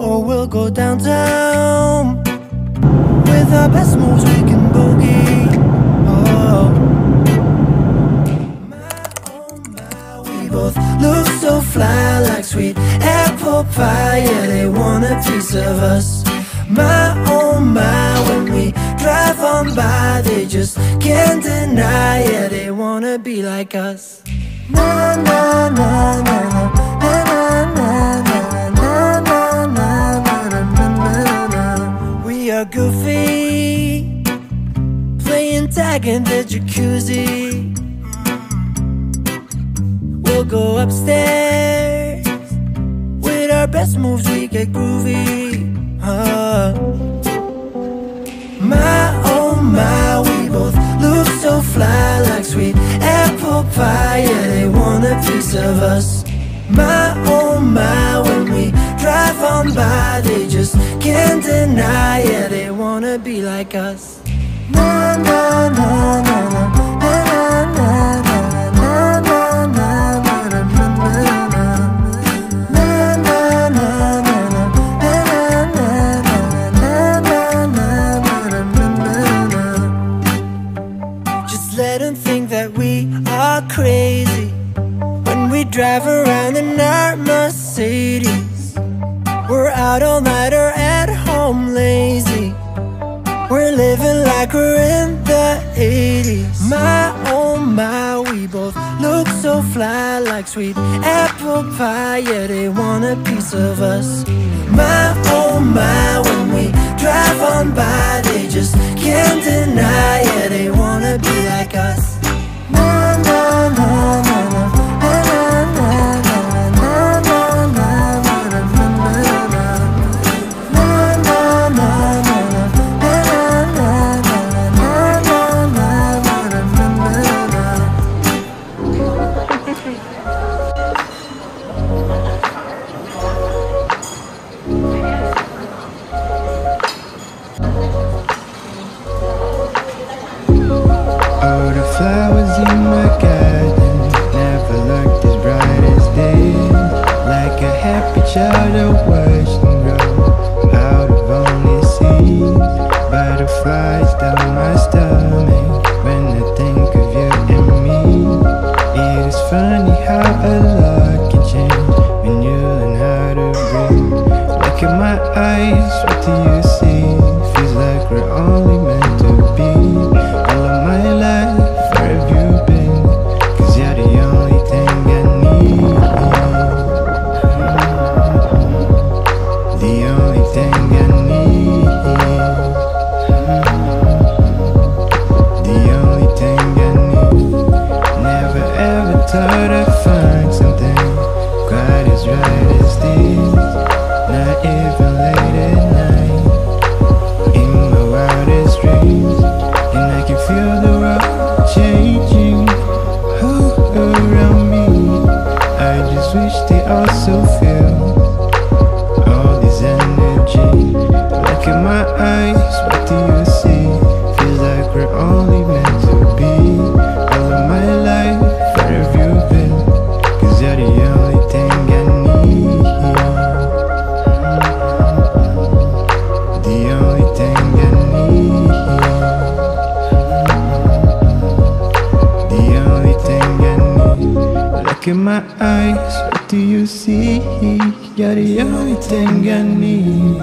or we'll go downtown. With our best moves we can boogie. Oh my, we both look so fly, like sweet apple pie. Yeah, they want a piece of us. My oh my, when we drive on by, they just can't deny. Yeah, they wanna be like us. Na na na na na na na na na na na na. We are goofy, playing tag in the jacuzzi. We'll go upstairs, with our best moves we get groovy. My oh my, we both look so fly, like sweet apple pie. Yeah, they want a piece of us. My oh my, when we drive on by, they just can't deny. Yeah, they wanna be like us. Na na na na na na na na na na na let them think that we are crazy when we drive around in our Mercedes. We're out all night or at home lazy. We're living like we're in the 80s. My oh my, we both look so fly, like sweet apple pie. Yeah, they want a piece of us. My oh my, when we drive on by, they just can't deny. Yeah, they wanna be like us. Na na na na na na na na na na na flowers in my garden never looked as bright as this. Like a happy child I watched them grow out of only seeds. Butterflies down my stomach when I think of you and me. It is funny how a lot can change when you learn how to breathe. Look at my eyes, what do you see? Feels like we're only meant to be. All of my life, where have you been? 'Cause you're the only thing I need. The only thing I need. The only thing I need. Never ever thought I'd find something quite as right as this. Not even late at night, in my wildest dreams. And I can feel the road changing around me. I just wish they also feel all this energy. Look at my eyes, what do you see? Feels like we're only meant to be. All of my life, where have you been? 'Cause you're the only thing I need. The only thing I need. The only thing I need. Look at my eyes, what do you see? You're the only thing I need.